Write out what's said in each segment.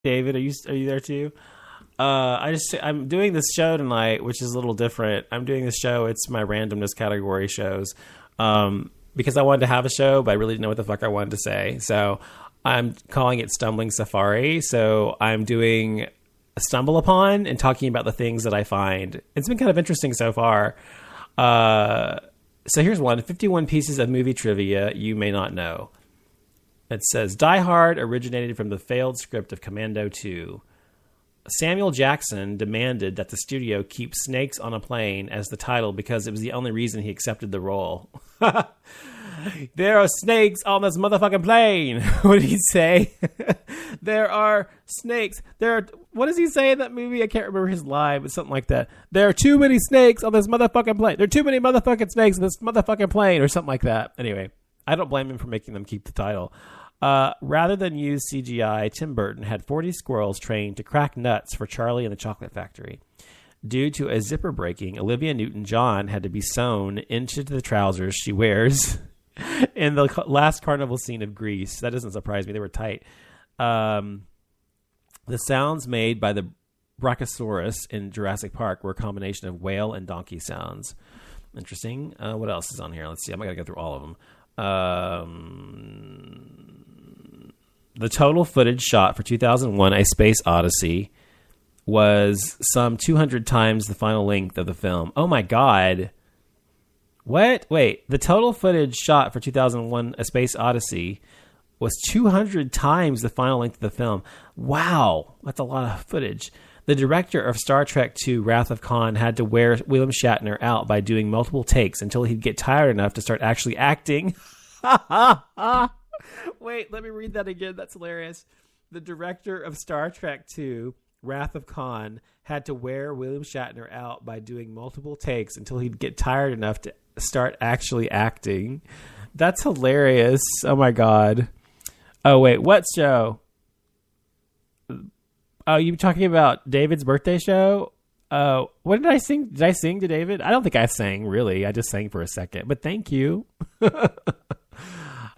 David, are you there too? I'm doing this show tonight, which is a little different. I'm doing this show. It's my randomness category shows, because I wanted to have a show, but I really didn't know what the fuck I wanted to say. So I'm calling it Stumbling Safari. So I'm doing Stumble Upon and talking about the things that I find. It's been kind of interesting so far. So here's one: 51 pieces of movie trivia you may not know. It says Die Hard originated from the failed script of Commando 2. Samuel Jackson demanded that the studio keep Snakes on a Plane as the title because it was the only reason he accepted the role. There are snakes on this motherfucking plane. What did he say? There are snakes. What does he say in that movie? I can't remember his line, but something like that. There are too many snakes on this motherfucking plane. There are too many motherfucking snakes on this motherfucking plane, or something like that. Anyway, I don't blame him for making them keep the title. Rather than use CGI, Tim Burton had 40 squirrels trained to crack nuts for Charlie and the Chocolate Factory. Due to a zipper breaking, Olivia Newton-John had to be sewn into the trousers she wears in the last carnival scene of Grease. That doesn't surprise me. They were tight. The sounds made by the Brachiosaurus in Jurassic Park were a combination of whale and donkey sounds. Interesting. What else is on here? Let's see. I'm not going to go through all of them. The total footage shot for 2001 A Space Odyssey was some 200 times the final length of the film. Oh my God. What? Wait, the total footage shot for 2001 A Space Odyssey was 200 times the final length of the film. Wow, that's a lot of footage. The director of Star Trek II Wrath of Khan had to wear William Shatner out by doing multiple takes until he'd get tired enough to start actually acting. Wait, let me read that again. That's hilarious. The director of Star Trek II Wrath of Khan had to wear William Shatner out by doing multiple takes until he'd get tired enough to start actually acting. That's hilarious. Oh my God. Oh wait, what show? Oh, you talking about David's birthday show? What did I sing? Did I sing to David? I don't think I sang, really. I just sang for a second. But thank you.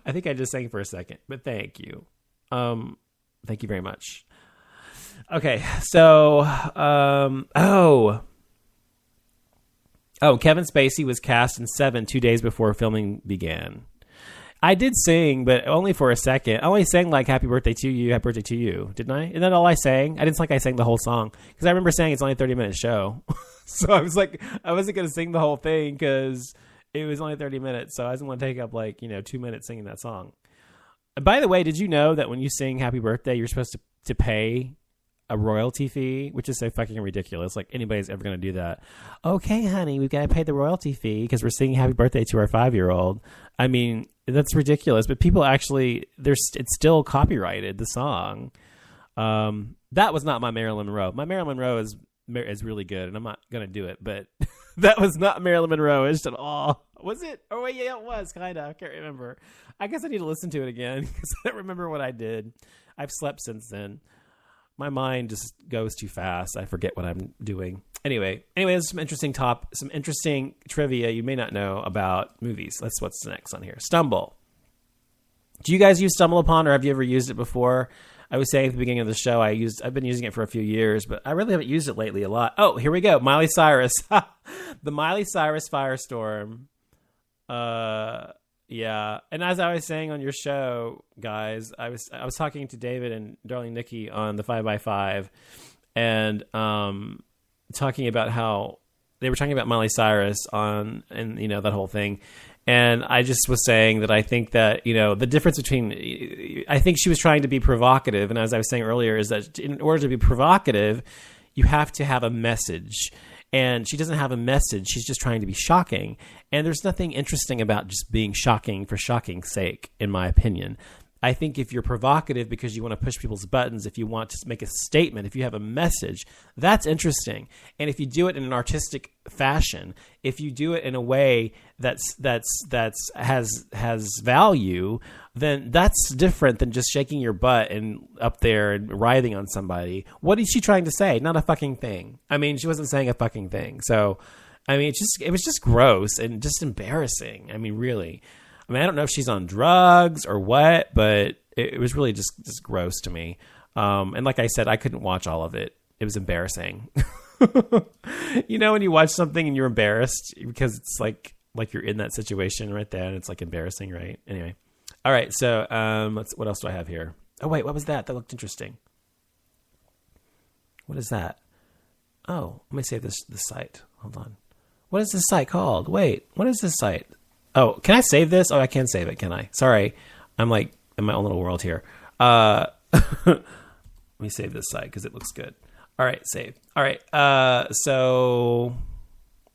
I think I just sang for a second. But thank you. Thank you very much. Okay, so... Kevin Spacey was cast in Seven 2 days before filming began. I did sing, but only for a second. I only sang like Happy Birthday to You, Happy Birthday to You, didn't I? Isn't that all I sang? I didn't think I sang the whole song. Because I remember saying it's only a 30-minute show. So I was like, I wasn't going to sing the whole thing because it was only 30 minutes. So I didn't want to take up 2 minutes singing that song. By the way, did you know that when you sing Happy Birthday, you're supposed to pay a royalty fee, which is so fucking ridiculous. Like anybody's ever going to do that. Okay, honey, we've got to pay the royalty fee because we're singing Happy Birthday to our 5-year-old. I mean, that's ridiculous. But people actually, it's still copyrighted, the song. That was not my Marilyn Monroe. My Marilyn Monroe is really good, and I'm not going to do it. But that was not Marilyn Monroe-ish at all. Was it? Oh, wait, yeah, it was, kind of. I can't remember. I guess I need to listen to it again because I don't remember what I did. I've slept since then. My mind just goes too fast. I forget what I'm doing. Anyway, there's some interesting trivia you may not know about movies. That's what's next on here. Stumble. Do you guys use Stumble Upon, or have you ever used it before? I was saying at the beginning of the show, I've been using it for a few years, but I really haven't used it lately a lot. Oh, here we go. Miley Cyrus. The Miley Cyrus Firestorm. Yeah, and as I was saying on your show, guys, I was talking to David and darling Nikki on the 5x5, and talking about how they were talking about Miley Cyrus and that whole thing, and I just was saying that I think that the difference between, I think she was trying to be provocative, and as I was saying earlier, is that in order to be provocative, you have to have a message. And she doesn't have a message. She's just trying to be shocking. And there's nothing interesting about just being shocking for shocking's sake, in my opinion. I think if you're provocative because you want to push people's buttons, if you want to make a statement, if you have a message, that's interesting. And if you do it in an artistic fashion, if you do it in a way that has value, then that's different than just shaking your butt and up there and writhing on somebody. What is she trying to say? Not a fucking thing. I mean, she wasn't saying a fucking thing. So, I mean, it was just gross and just embarrassing. I mean, really. I mean, I don't know if she's on drugs or what, but it was really just gross to me. And like I said, I couldn't watch all of it. It was embarrassing. You know, when you watch something and you're embarrassed because it's like you're in that situation right there and it's like embarrassing, right? Anyway. All right. So, what else do I have here? Oh, wait, what was that? That looked interesting. What is that? Oh, let me save this site. Hold on. What is this site called? Wait, what is this site? Oh, can I save this? Oh, I can save it, can I? Sorry. I'm like in my own little world here. Let me save this site because it looks good. All right, save. All right. So,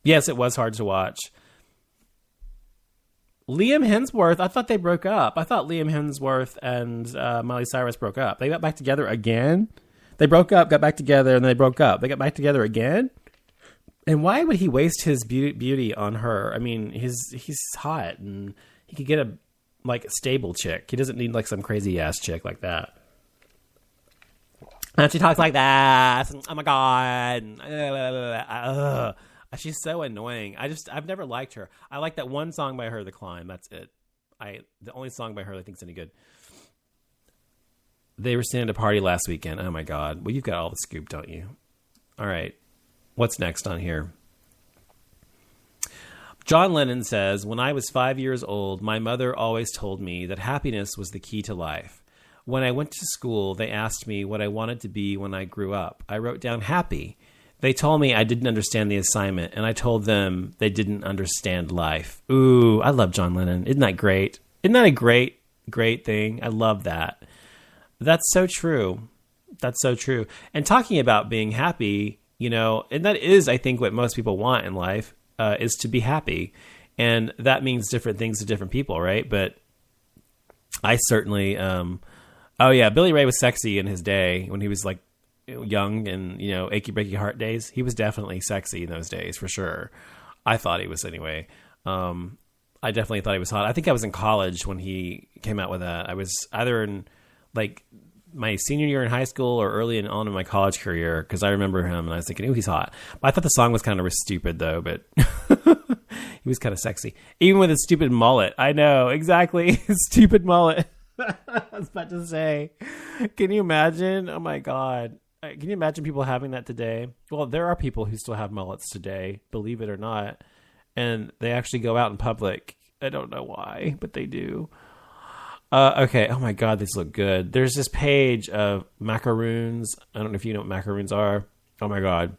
yes, it was hard to watch. Liam Hemsworth, I thought they broke up. I thought Liam Hemsworth and Miley Cyrus broke up. They got back together again? They broke up, got back together, and then they broke up. They got back together again? And why would he waste his beauty on her? I mean, he's hot, and he could get a stable chick. He doesn't need some crazy ass chick like that. And she talks like that. Oh my god. She's so annoying. I've never liked her. I like that one song by her, The Climb. That's it. The only song by her I think is any good. They were staying at a party last weekend. Oh my god. Well, you've got all the scoop, don't you? All right. What's next on here? John Lennon says, when I was 5 years old, my mother always told me that happiness was the key to life. When I went to school, they asked me what I wanted to be when I grew up. I wrote down happy. They told me I didn't understand the assignment, and I told them they didn't understand life. Ooh, I love John Lennon. Isn't that great? Isn't that a great, great thing? I love that. That's so true. That's so true. And talking about being happy, and that is, I think, what most people want in life, is to be happy. And that means different things to different people, right? But I certainly... Oh yeah, Billy Ray was sexy in his day when he was young and achy breaky heart days. He was definitely sexy in those days for sure. I thought he was anyway. I definitely thought he was hot. I think I was in college when he came out with that. I was either in my senior year in high school or early on in my college career because I remember him and I was thinking, ooh, he's hot. But I thought the song was kind of stupid though. But he was kind of sexy, even with his stupid mullet. I know exactly his stupid mullet. I was about to say, can you imagine? Oh my God. Can you imagine people having that today? Well, there are people who still have mullets today, believe it or not. And they actually go out in public. I don't know why, but they do. Okay. Oh my God, these look good. There's this page of macaroons. I don't know if you know what macaroons are. Oh my God.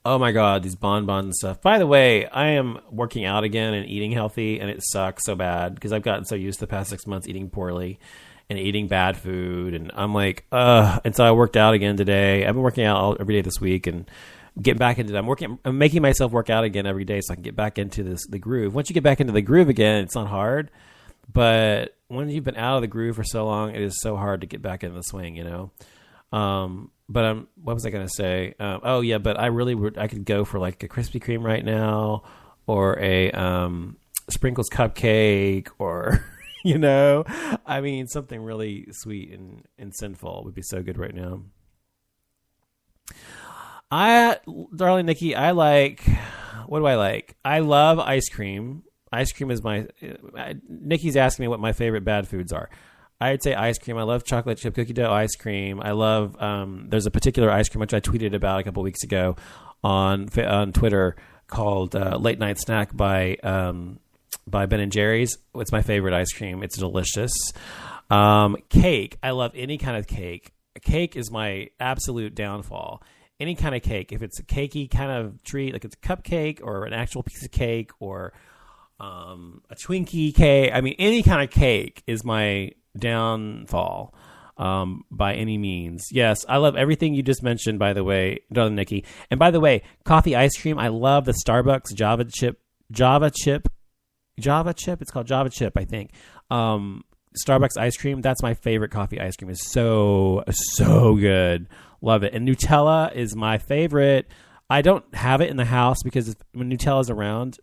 Oh my God, these bonbons and stuff. By the way, I am working out again and eating healthy, and it sucks so bad because I've gotten so used to the past 6 months eating poorly and eating bad food, and I'm like, ugh. And so I worked out again today. I've been working out every day this week and getting back into that. I'm making myself work out again every day so I can get back into the groove. Once you get back into the groove again, it's not hard, but when you've been out of the groove for so long, it is so hard to get back into the swing, But what was I going to say? Oh yeah, but I could go for a Krispy Kreme right now, or a Sprinkles cupcake, or something really sweet and sinful would be so good right now. Darling Nikki, what do I like? I love ice cream. Ice cream is Nikki's asking me what my favorite bad foods are. I'd say ice cream. I love chocolate chip cookie dough ice cream. I love, there's a particular ice cream which I tweeted about a couple weeks ago on Twitter called Late Night Snack by Ben & Jerry's. It's my favorite ice cream. It's delicious. Cake. I love any kind of cake. Cake is my absolute downfall. Any kind of cake. If it's a cakey kind of treat, like it's a cupcake or an actual piece of cake or a Twinkie cake. Any kind of cake is my downfall by any means. Yes, I love everything you just mentioned, by the way, darling Nikki. And by the way, coffee ice cream, I love the Starbucks Java chip. It's called Java chip, I think. Starbucks ice cream, that's my favorite coffee ice cream. It's so good. Love it. And Nutella is my favorite. I don't have it in the house because when Nutella's around,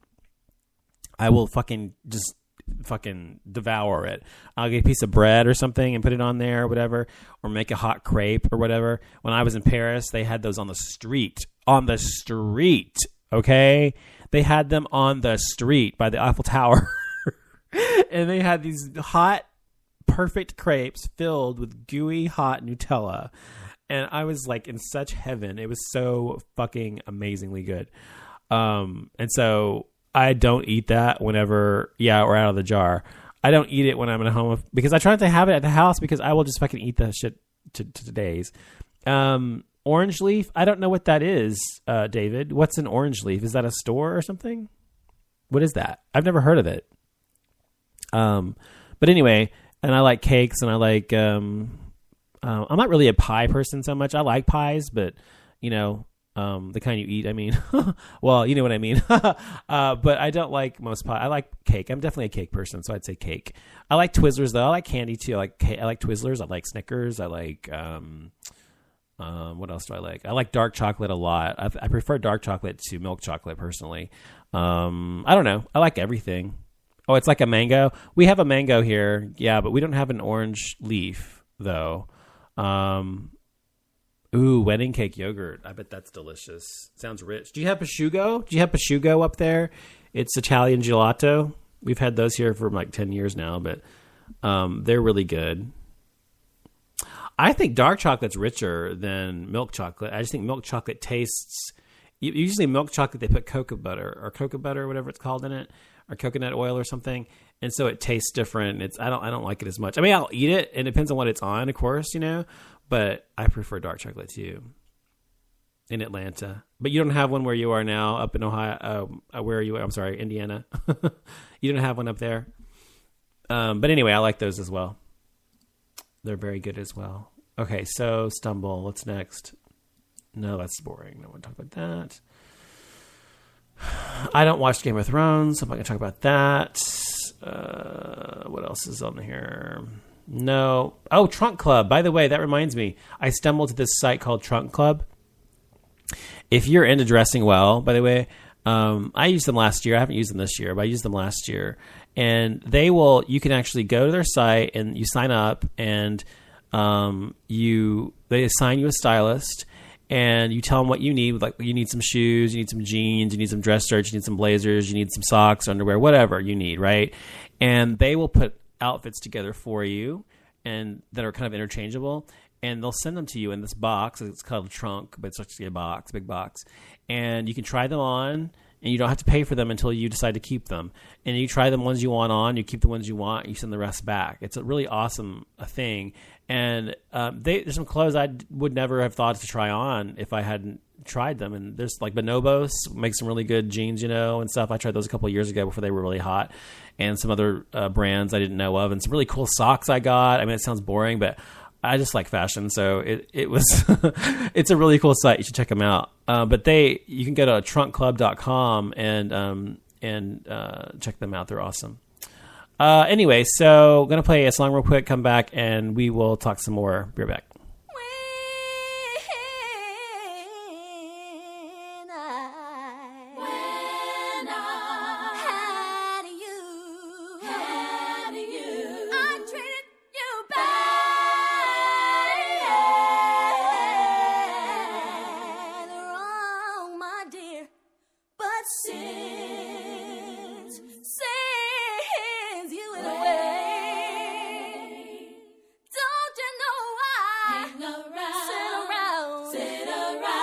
I will fucking devour it. I'll get a piece of bread or something and put it on there or whatever, or make a hot crepe or whatever. When I was in Paris, they had those on the street. Okay? They had them on the street by the Eiffel Tower. And they had these hot perfect crepes filled with gooey hot Nutella. And I was like in such heaven. It was so fucking amazingly good. And so I don't eat that whenever, we're out of the jar. I don't eat it when I'm at home because I try not to have it at the house because I will just fucking eat the shit to today's. Orange leaf. I don't know what that is, David. What's an orange leaf? Is that a store or something? What is that? I've never heard of it. But anyway, and I like cakes and I like, I'm not really a pie person so much. I like pies, but the kind you eat, I mean, well, you know what I mean. But I don't like most pie. I like cake. I'm definitely a cake person, so I'd say cake. I like Twizzlers though. I like candy too. I like Twizzlers. I like Snickers. I like, what else do I like? I like dark chocolate a lot. I prefer dark chocolate to milk chocolate personally. I don't know. I like everything. Oh, it's like a mango. We have a mango here. Yeah, but we don't have an orange leaf though. Ooh, wedding cake yogurt. I bet that's delicious. Sounds rich. Do you have prosciutto? Do you have prosciutto up there? It's Italian gelato. We've had those here for like 10 years now, but they're really good. I think dark chocolate's richer than milk chocolate. I just think milk chocolate tastes... Usually milk chocolate, they put cocoa butter or whatever it's called in it, or coconut oil or something, and so it tastes different. I don't like it as much. I mean, I'll eat it, and it depends on what it's on, of course, but I prefer dark chocolate too. In Atlanta, but you don't have one where you are now, up in Ohio. Where are you? I'm sorry, Indiana. You don't have one up there. But anyway, I like those as well. They're very good as well. Okay, so Stumble. What's next? No, that's boring. I don't want to talk about that. I don't watch Game of Thrones, so I'm not going to talk about that. What else is on here? No. Oh, Trunk Club. By the way, that reminds me. I stumbled to this site called Trunk Club. If you're into dressing well, by the way, I used them last year. I haven't used them this year, but I used them last year. And you can actually go to their site and you sign up and they assign you a stylist. And you tell them what you need. Like, you need some shoes, you need some jeans, you need some dress shirts, you need some blazers, you need some socks, underwear, whatever you need, right? And they will put outfits together for you and that are kind of interchangeable. And they'll send them to you in this box. It's called a trunk, but it's actually a box, big box. And you can try them on, and you don't have to pay for them until you decide to keep them. And you try the ones you want on, you keep the ones you want, you send the rest back. It's a really awesome thing. And there's some clothes I would never have thought to try on if I hadn't tried them. And there's like Bonobos makes some really good jeans, and stuff. I tried those a couple of years ago before they were really hot. And some other brands I didn't know of. And some really cool socks I got. I mean, it sounds boring, but I just like fashion. So it was, it's a really cool site. You should check them out. But you can go to trunkclub.com and check them out. They're awesome. Anyway, so I'm going to play a song real quick, come back, and we will talk some more. Be right back. Sit around.